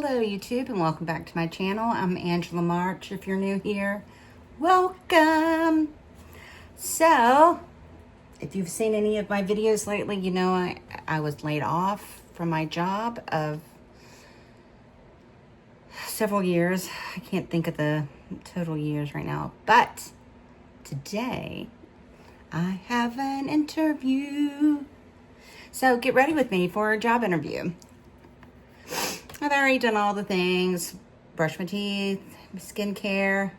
Hello YouTube and welcome back to my channel. I'm Angela March. If you're new here, welcome. So, if you've seen any of my videos lately, you know I was laid off from my job of several years. I can't think of the total years right now, but today I have an interview. So get ready with me for a job interview. I've already done all the things, brush my teeth, skincare,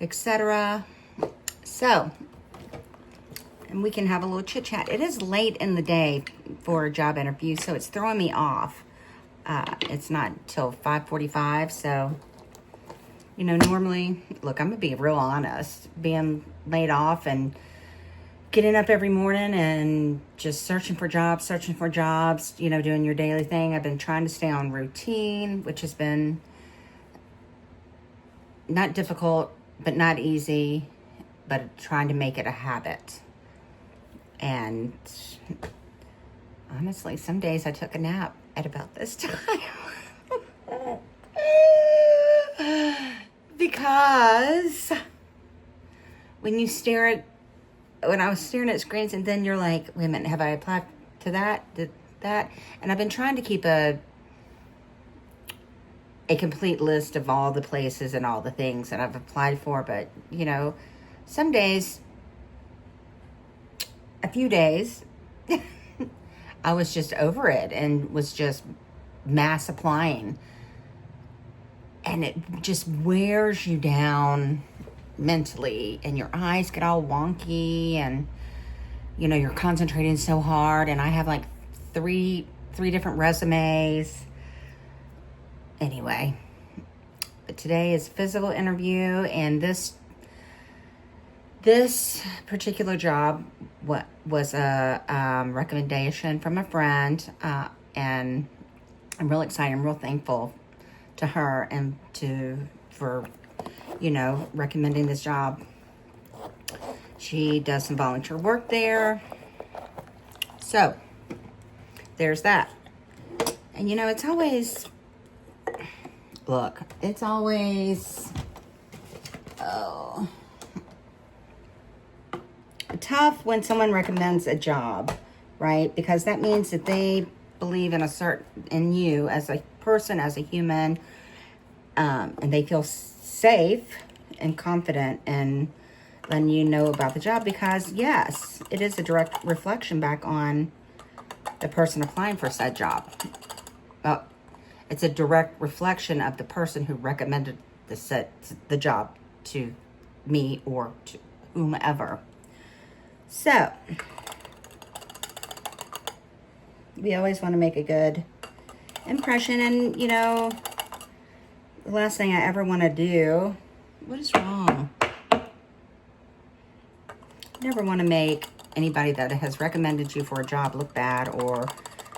etc. So, and we can have a little chit chat. It is late in the day for a job interview, so it's throwing me off. It's not till 5:45, so, you know, normally, look, I'm gonna be real honest, being laid off and getting up every morning and just searching for jobs, you know, doing your daily thing. I've been trying to stay on routine, which has been not difficult, but not easy, but trying to make it a habit. And honestly, some days I took a nap at about this time. Because when I was staring at screens and then you're like, wait a minute, have I applied to that, did that? And I've been trying to keep a complete list of all the places and all the things that I've applied for. But, you know, some days, a few days, I was just over it and was just mass applying. And it just wears you down mentally, and your eyes get all wonky, and you know you're concentrating so hard. And I have like three different resumes anyway. But today is physical interview, and this particular job was a recommendation from a friend, and I'm real excited. I'm real thankful to her and for you know, recommending this job. She does some volunteer work there. So, there's that. And you know, it's always tough when someone recommends a job, right? Because that means that they believe in you as a person, as a human, and they feel safe and confident in letting you know about the job, because yes, it is a direct reflection back on the person applying for said job. Well, it's a direct reflection of the person who recommended the job to me or to whomever. So, we always want to make a good impression, and you know, the last thing I ever want to do, what is wrong? Never want to make anybody that has recommended you for a job look bad, or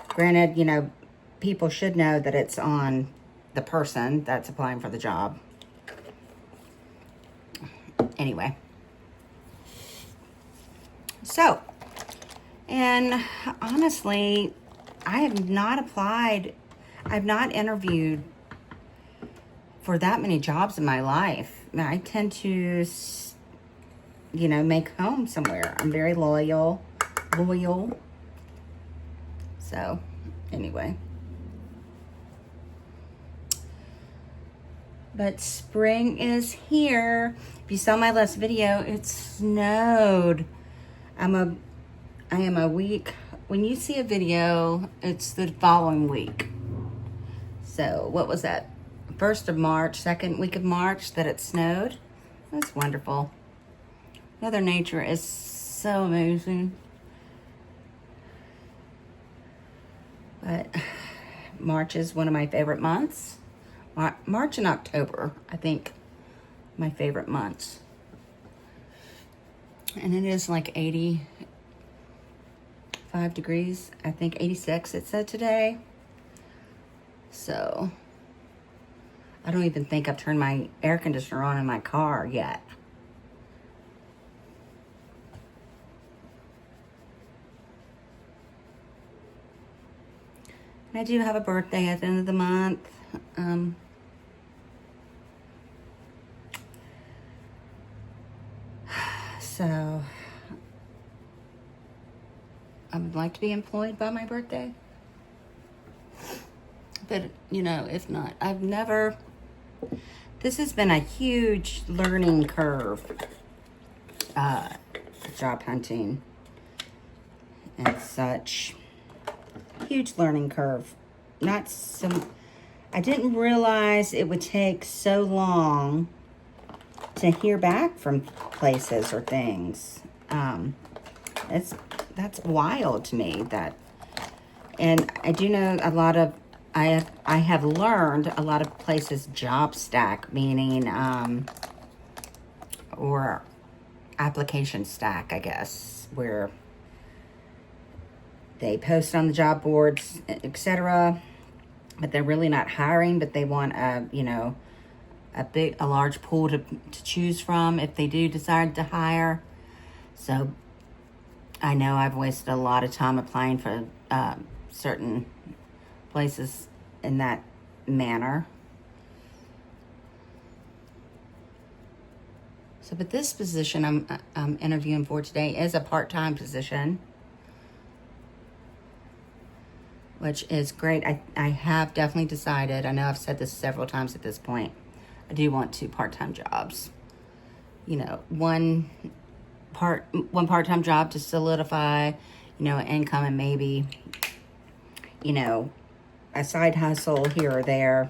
granted, you know, people should know that it's on the person that's applying for the job. Anyway. So, and honestly, I have not interviewed for that many jobs in my life. I tend to, you know, make home somewhere. I'm very loyal. So, anyway. But spring is here. If you saw my last video, it snowed. I am a week. When you see a video, it's the following week. So, what was that? 1st of March, 2nd week of March that it snowed. That's wonderful. Mother Nature is so amazing. But March is one of my favorite months. March and October, I think, my favorite months. And it is like 85 degrees. I think 86 it said today. So, I don't even think I've turned my air conditioner on in my car yet. And I do have a birthday at the end of the month. So I would like to be employed by my birthday. But, you know, if not, this has been a huge learning curve, job hunting and such. Huge learning curve. I didn't realize it would take so long to hear back from places or things. That's wild to me. And I do know I have learned a lot of places job stack, meaning or application stack, I guess, where they post on the job boards, etc. But they're really not hiring, but they want a large pool to choose from if they do decide to hire. So I know I've wasted a lot of time applying for certain places in that manner. So, but this position I'm interviewing for today is a part-time position, which is great. I have definitely decided, I know I've said this several times at this point, I do want 2 part-time jobs. You know, one part-time job to solidify, income, and maybe, a side hustle here or there.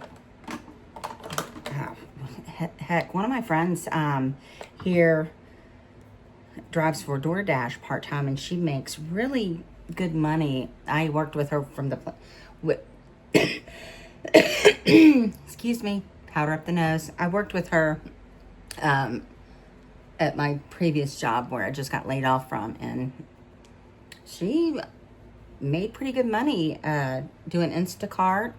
Heck, one of my friends here drives for DoorDash part-time, and she makes really good money. I worked with her from excuse me, powder up the nose. I worked with her at my previous job where I just got laid off from, and she made pretty good money doing Instacart.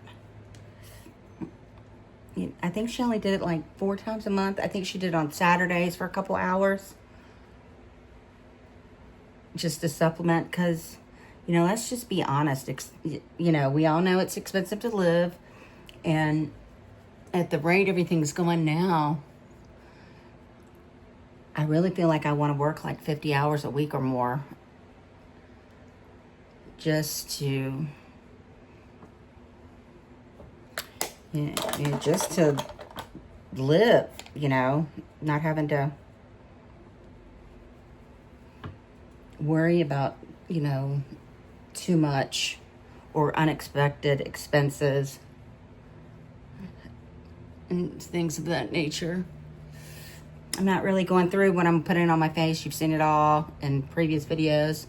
I think she only did it like 4 times a month. I think she did it on Saturdays for a couple hours just to supplement, because let's just be honest. We all know it's expensive to live, and at the rate everything's going now, I really feel like I want to work like 50 hours a week or more just to just to live, not having to worry about, too much or unexpected expenses and things of that nature. I'm not really going through what I'm putting on my face. You've seen it all in previous videos.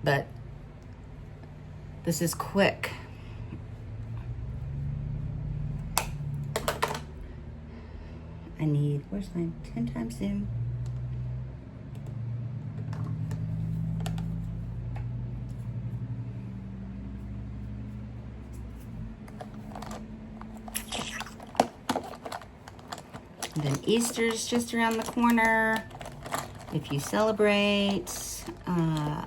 But this is quick. Where's my 10 times zoom? And then Easter's just around the corner. If you celebrate, oh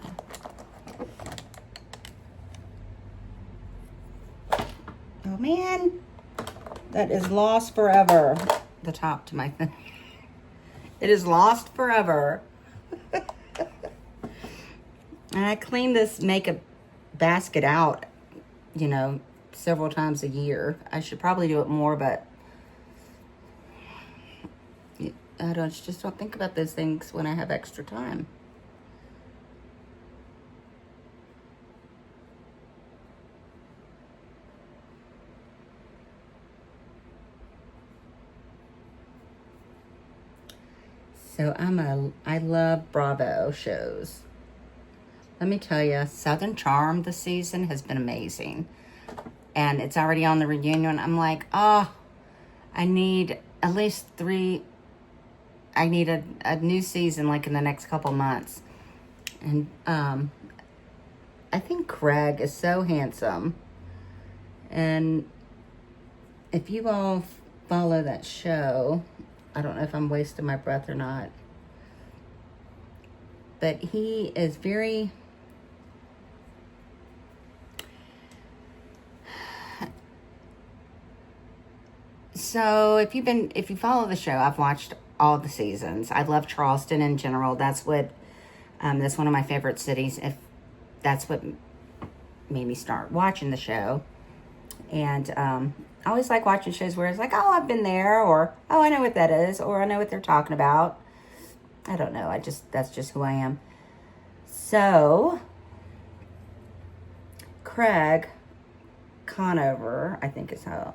man, that is lost forever. The top to my thing. It is lost forever. And I clean this makeup basket out, several times a year. I should probably do it more, but I just don't think about those things when I have extra time. So I love Bravo shows. Let me tell you, Southern Charm this season has been amazing. And it's already on the reunion. I'm like, I need at least 3. I need a new season like in the next couple months. And I think Craig is so handsome. And if you all follow that show, I don't know if I'm wasting my breath or not, but he is very, So if you follow the show, I've watched all the seasons. I love Charleston in general. That's one of my favorite cities. If that's what made me start watching the show. And I always like watching shows where it's like, oh, I've been there, or oh, I know what that is, or I know what they're talking about. I don't know. That's just who I am. So Craig Conover, I think is how,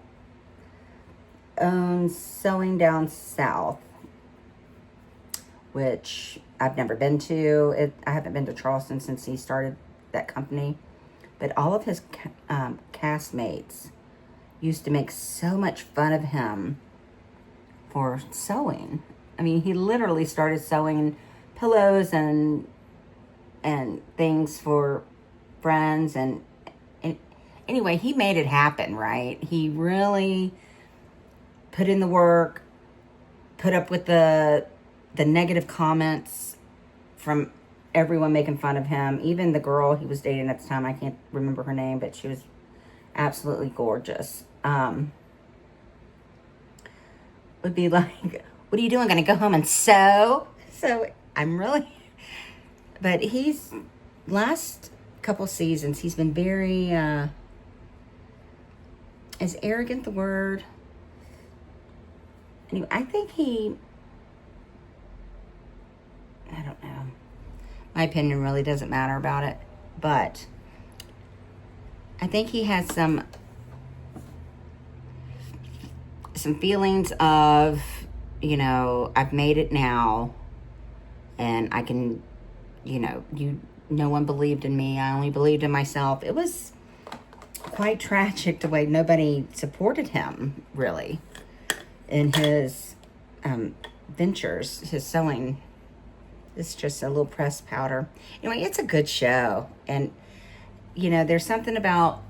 owns Sewing Down South, which I've never been to. I haven't been to Charleston since he started that company. But all of his castmates used to make so much fun of him for sewing. I mean, he literally started sewing pillows and things for friends. And anyway, he made it happen, right? He really put in the work, put up with the negative comments from everyone making fun of him. Even the girl he was dating at the time, I can't remember her name, but she was absolutely gorgeous. Would be like, what are you doing? Gonna go home and sew? So I'm really, but he's, last couple seasons, he's been very, is arrogant the word? Anyway, I think I don't know. My opinion really doesn't matter about it, but I think he has some feelings of, I've made it now, and I can, no one believed in me. I only believed in myself. It was quite tragic the way nobody supported him, really, in his ventures, his sewing. It's just a little pressed powder. Anyway, it's a good show. And, there's something about,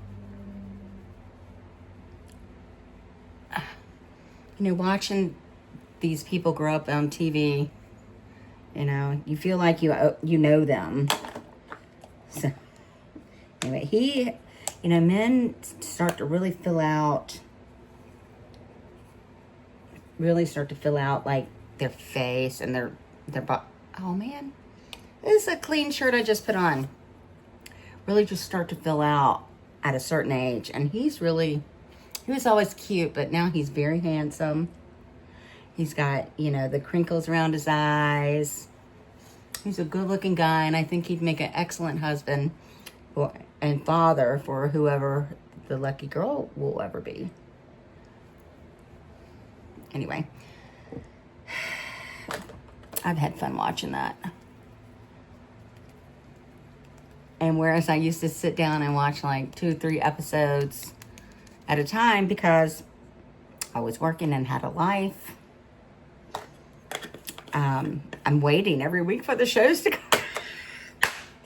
watching these people grow up on TV. You feel like you know them. So, anyway, men start to really fill out, like, their face and their body. Oh, man. This is a clean shirt I just put on. Really just start to fill out at a certain age. And he was always cute, but now he's very handsome. He's got, the crinkles around his eyes. He's a good-looking guy, and I think he'd make an excellent husband and father for whoever the lucky girl will ever be. Anyway, I've had fun watching that. And whereas I used to sit down and watch like 2-3 episodes at a time because I was working and had a life, I'm waiting every week for the shows to come.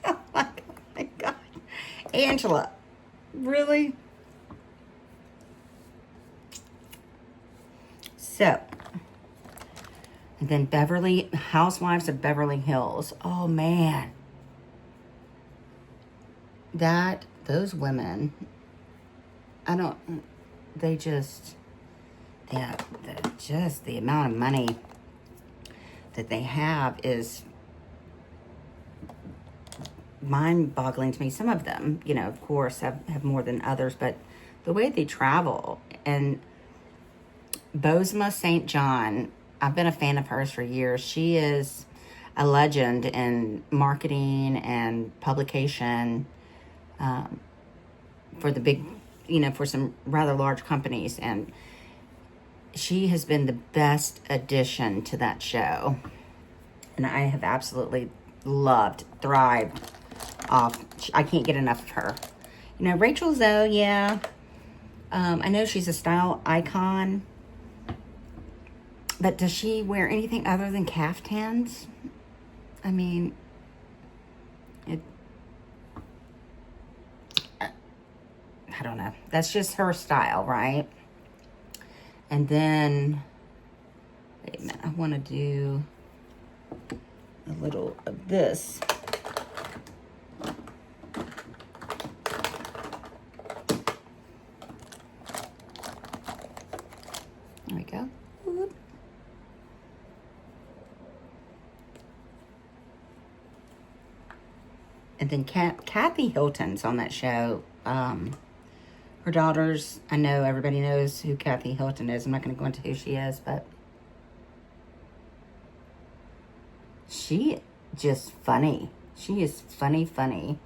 Oh my God. Angela, really? So, and then Housewives of Beverly Hills. Oh, man. Those women, the amount of money that they have is mind-boggling to me. Some of them, of course, have more than others, but the way they travel. And Bozoma St. John, I've been a fan of hers for years. She is a legend in marketing and publication for the big, for some rather large companies. And she has been the best addition to that show. And I have absolutely thrived off. I can't get enough of her. Rachel Zoe, yeah. I know she's a style icon. But does she wear anything other than caftans? I mean, I don't know. That's just her style, right? And then, wait a minute, I want to do a little of this. And then Kathy Hilton's on that show. Her daughters, I know everybody knows who Kathy Hilton is. I'm not going to go into who she is, but she just funny. She is funny.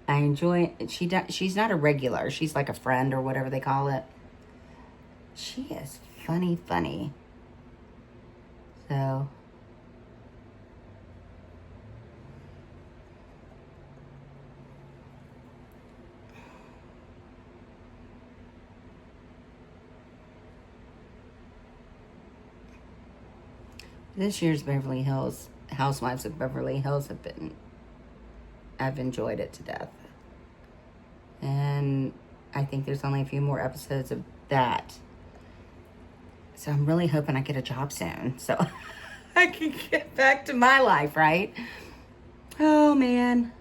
I enjoy it. She's not a regular. She's like a friend or whatever they call it. She is funny. So this year's Beverly Hills Housewives of Beverly Hills I've enjoyed it to death. And I think there's only a few more episodes of that. So I'm really hoping I get a job soon so I can get back to my life, right? Oh, man.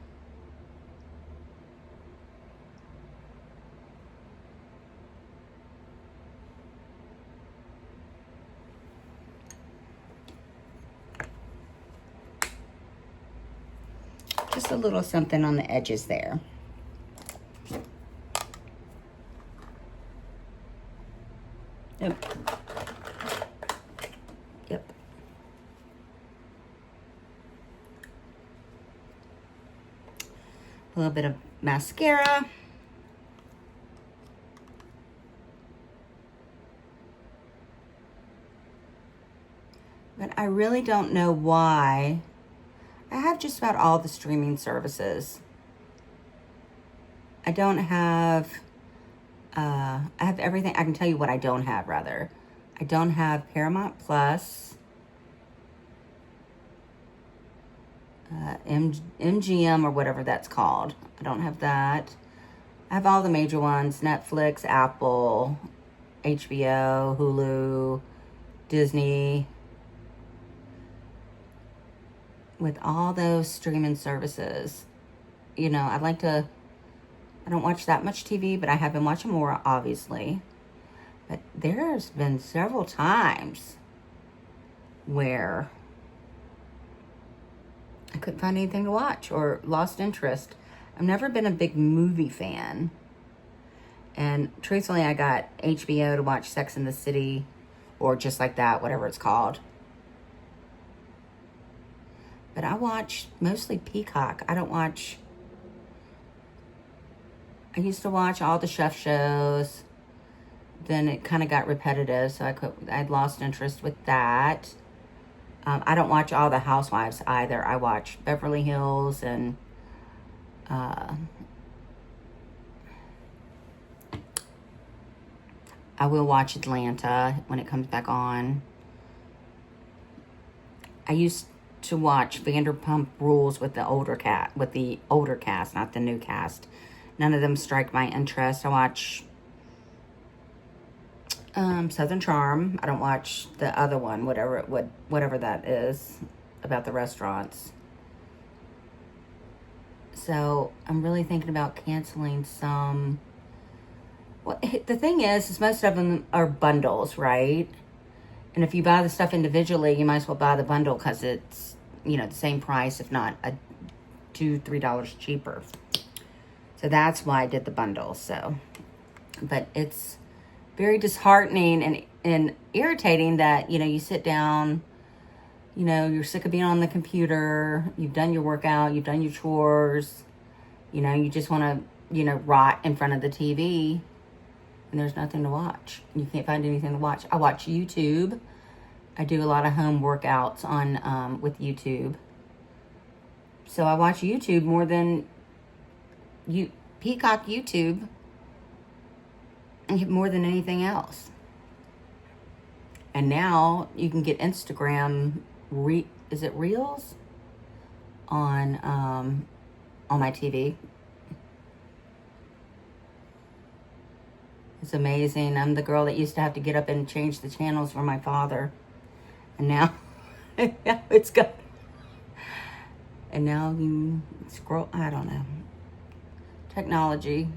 Just a little something on the edges there. Yep. A little bit of mascara. But I really don't know why. I have just about all the streaming services. I don't have, I have everything. I can tell you what I don't have, rather. I don't have Paramount Plus, MGM or whatever that's called. I don't have that. I have all the major ones: Netflix, Apple, HBO, Hulu, Disney. With all those streaming services, you know, I don't watch that much TV, but I have been watching more, obviously. But there's been several times where I couldn't find anything to watch or lost interest. I've never been a big movie fan. And truthfully, I got HBO to watch Sex and the City, or Just Like That, whatever it's called. But I watch mostly Peacock. I used to watch all the chef shows. Then it kind of got repetitive, so I'd lost interest with that. I don't watch all the Housewives either. I watch Beverly Hills and I will watch Atlanta when it comes back on. I used to watch Vanderpump Rules with the older cast, not the new cast. None of them strike my interest. I watch Southern Charm. I don't watch the other one, whatever that is, about the restaurants. So I'm really thinking about canceling some. Well, the thing is most of them are bundles, right? And if you buy the stuff individually, you might as well buy the bundle because it's, you know, the same price, if not $2-3 cheaper. So that's why I did the bundle. So, but it's very disheartening and irritating that, you know, you sit down, you know, you're sick of being on the computer, you've done your workout, you've done your chores, you know, you just want to, you know, rot in front of the TV. And there's nothing to watch. You can't find anything to watch. I watch YouTube. I do a lot of home workouts on with YouTube. So I watch YouTube more than Peacock YouTube, and more than anything else. And now you can get Instagram is it Reels on my TV. It's amazing. I'm the girl that used to have to get up and change the channels for my father. And now it's got. And now you scroll. I don't know. Technology.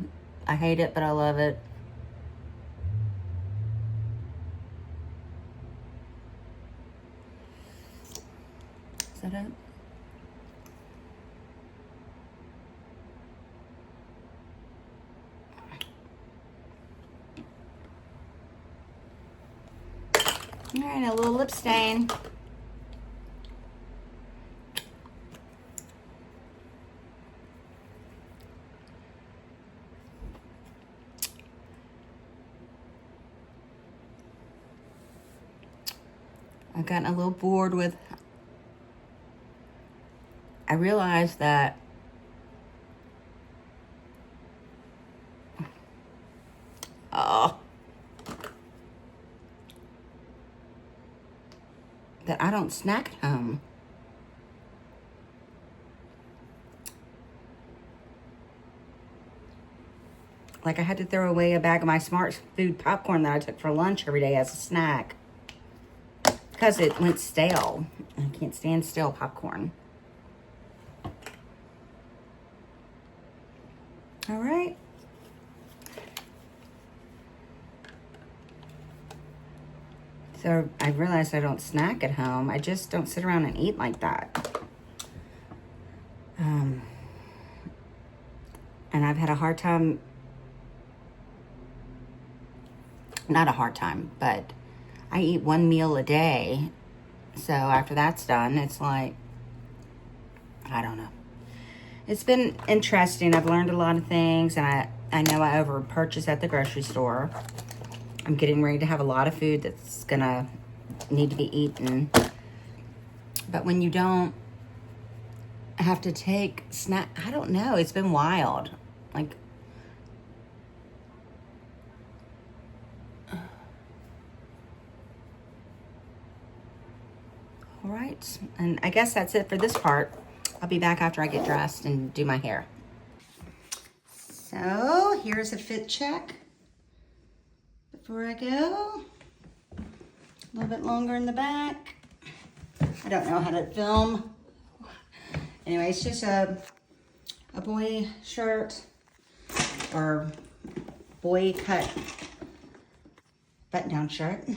I hate it, but I love it. Is that it? right, a little lip stain. I've gotten a little bored with, I realized that that I don't snack at home. Like I had to throw away a bag of my Smart Food popcorn that I took for lunch every day as a snack because it went stale. I can't stand stale popcorn. All right. So I realized I don't snack at home. I just don't sit around and eat like that. And I've had a hard time, not a hard time, but I eat one meal a day. So after that's done, it's like, I don't know. It's been interesting. I've learned a lot of things, and I know I over purchase at the grocery store. I'm getting ready to have a lot of food that's gonna need to be eaten. But when you don't have to take snack, I don't know, it's been wild. Like, all right, and I guess that's it for this part. I'll be back after I get dressed and do my hair. So here's a fit check before I go. A little bit longer in the back. I don't know how to film. Anyway, it's just a boy shirt or boy cut button-down shirt.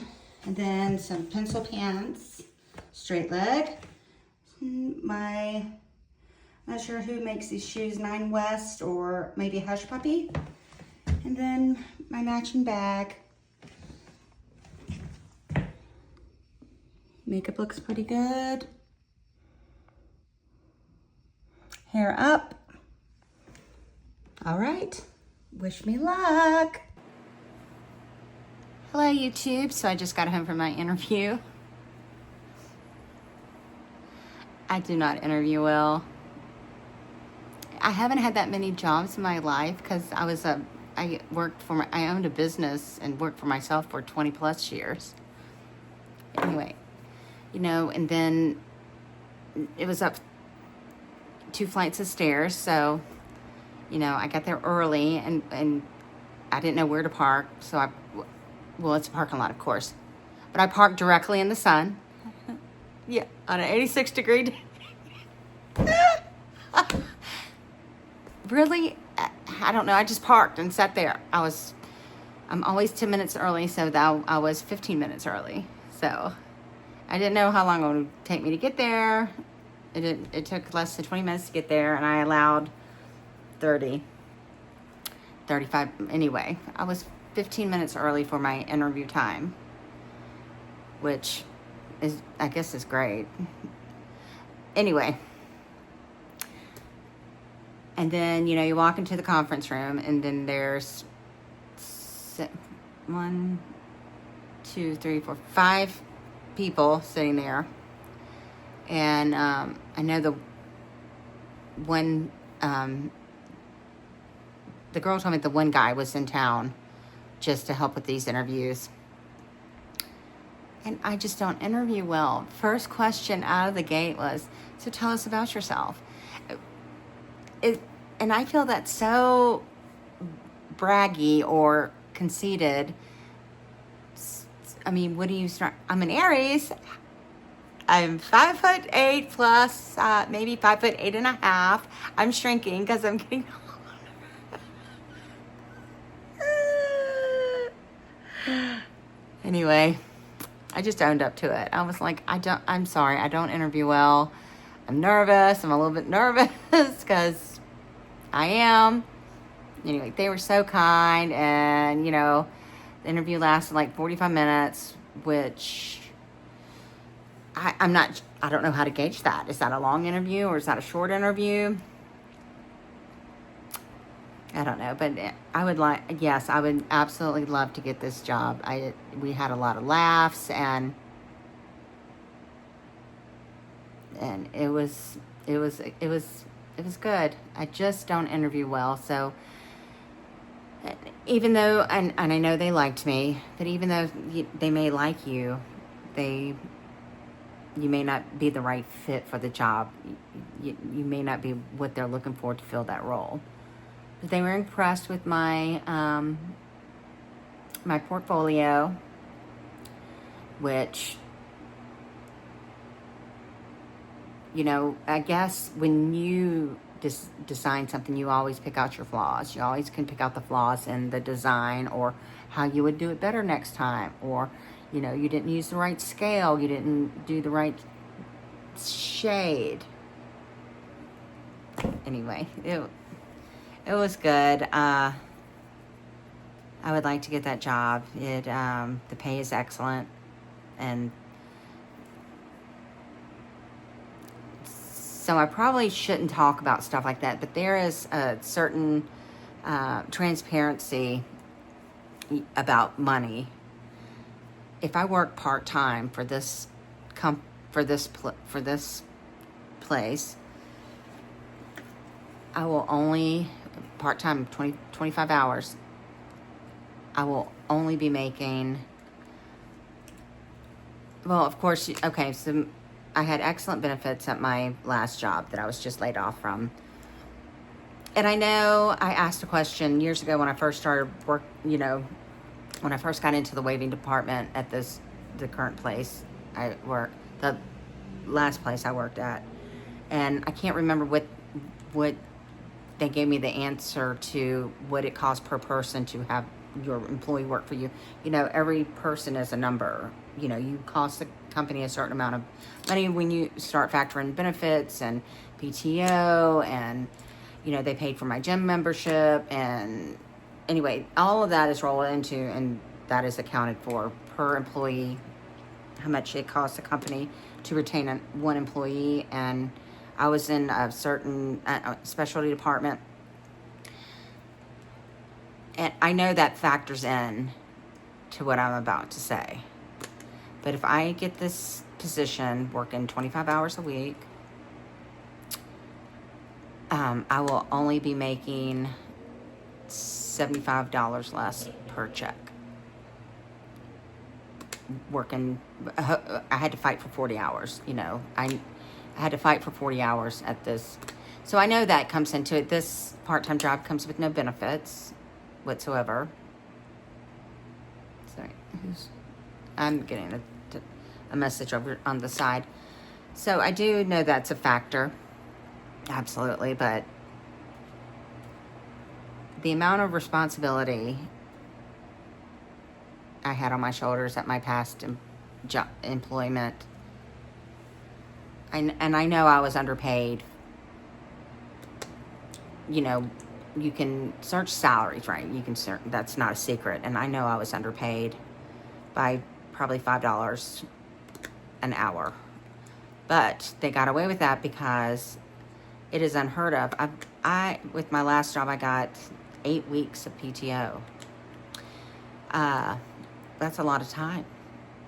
And then some pencil pants, straight leg. Not sure who makes these shoes, Nine West or maybe Hush Puppy. And then my matching bag. Makeup looks pretty good. Hair up. All right, wish me luck. Hello YouTube, so I just got home from my interview. I do not interview well. I haven't had that many jobs in my life because I owned a business and worked for myself for 20 plus years. Anyway, and then it was up 2 flights of stairs, so, I got there early and I didn't know where to park, so it's a parking lot, of course, but I parked directly in the sun. Yeah, on an 86-degree day. Really? I don't know. I just parked and sat there. I'm always 10 minutes early, so I was 15 minutes early. So I didn't know how long it would take me to get there. It took less than 20 minutes to get there, and I allowed 35. Anyway, I was 15 minutes early for my interview time, which I guess is great. Anyway. And then, you walk into the conference room, and then there's 1, 2, 3, 4, 5 people sitting there. And I know the girl told me the one guy was in town just to help with these interviews. And I just don't interview well. First question out of the gate was, so tell us about yourself. And I feel that's so braggy or conceited. I mean, what do you start? I'm an Aries. I'm 5'8" plus, maybe 5'8.5". I'm shrinking because I'm getting Anyway, I just owned up to it. I was like, I'm sorry, I don't interview well. I'm nervous. I'm a little bit nervous because I am. Anyway, they were so kind, and the interview lasted like 45 minutes, which I don't know how to gauge that. Is that a long interview or is that a short interview? I don't know, but yes, I would absolutely love to get this job. We had a lot of laughs, and it was good. I just don't interview well, so even though, and I know they liked me, but even though they may like you, you may not be the right fit for the job. You may not be what they're looking for to fill that role. But they were impressed with my my portfolio, which, I guess when you design something, you always pick out your flaws. You always can pick out the flaws in the design, or how you would do it better next time, or you didn't use the right scale, you didn't do the right shade. Anyway, it was good. I would like to get that job. The pay is excellent, and so I probably shouldn't talk about stuff like that, but there is a certain transparency about money. If I work part-time for this place, I will only, part-time, 25 hours, I will only be making, well, of course, okay, so I had excellent benefits at my last job that I was just laid off from. And I know I asked a question years ago when I first started work, when I first got into the waving department at the current place I work, the last place I worked at. And I can't remember what they gave me the answer to what it costs per person to have your employee work for you. Every person is a number. You cost the company a certain amount of money when you start factoring benefits and PTO, and they paid for my gym membership, and anyway, all of that is rolled into, and that is accounted for per employee, how much it costs the company to retain one employee. And I was in a certain specialty department, and I know that factors in to what I'm about to say. But if I get this position working 25 hours a week, I will only be making $75 less per check. Working, I had to fight for 40 hours, I had to fight for 40 hours at this. So I know that comes into it. This part-time job comes with no benefits whatsoever. Sorry, I'm getting a message over on the side. So I do know that's a factor, absolutely, but the amount of responsibility I had on my shoulders at my past employment, and I know I was underpaid. You can search salaries, right? You can search, that's not a secret. And I know I was underpaid by probably $5 an hour. But they got away with that because it is unheard of. I with my last job, I got 8 weeks of PTO. That's a lot of time.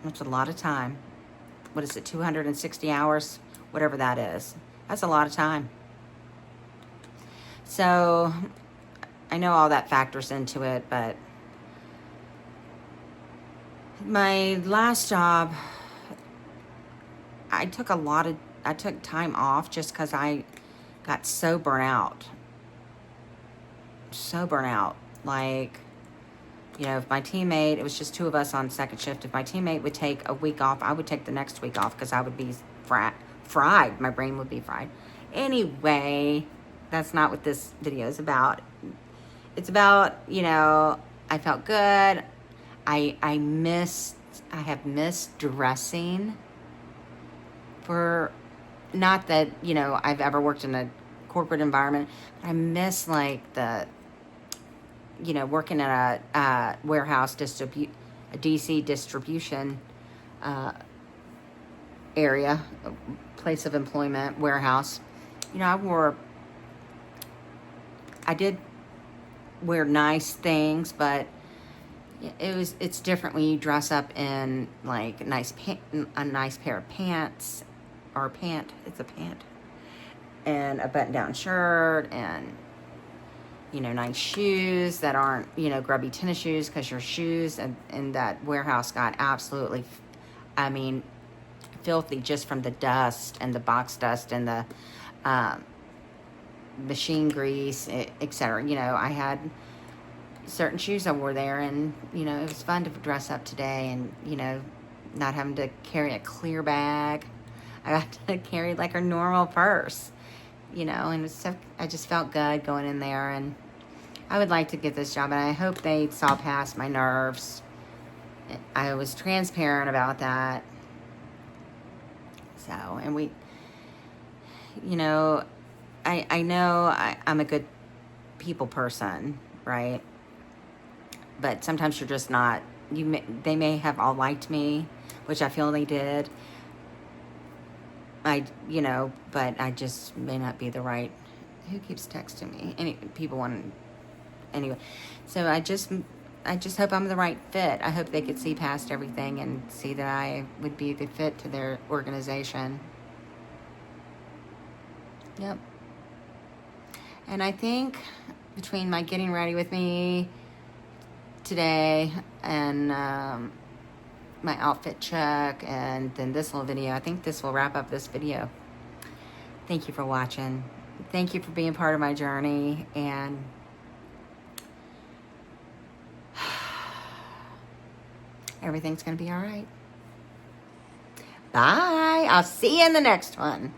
That's a lot of time. What is it, 260 hours? Whatever that is. That's a lot of time. So I know all that factors into it, but my last job, I took time off just because I got so burnt out. Like, if my teammate, it was just two of us on second shift, if my teammate would take a week off, I would take the next week off because I would be fried. My brain would be fried. Anyway, that's not what this video is about. It's about, I felt good. I have missed dressing for, not that, I've ever worked in a corporate environment. I miss like the, working at a warehouse a DC distribution area, place of employment, warehouse, you know, I did wear nice things, but it's different when you dress up in like a nice pair of pants, or it's a pant, and a button-down shirt, and, you know, nice shoes that aren't, you know, grubby tennis shoes, because your shoes in that warehouse got absolutely, I mean, filthy just from the dust and the box dust and the machine grease, etc. You know, I had certain shoes I wore there, and, you know, it was fun to dress up today, and, you know, not having to carry a clear bag. I got to carry like a normal purse, you know, and so I just felt good going in there, and I would like to get this job, and I hope they saw past my nerves. I was transparent about that. So, and we, you know, I know I'm a good people person, right? But sometimes you're just not. They may have all liked me, which I feel they did. You know, but I just may not be the right. Who keeps texting me? People want. Anyway, so I just hope I'm the right fit. I hope they could see past everything and see that I would be a good fit to their organization. Yep. And I think between my getting ready with me today and my outfit check and then this little video, I think this will wrap up this video. Thank you for watching. Thank you for being part of my journey, and everything's going to be all right. Bye. I'll see you in the next one.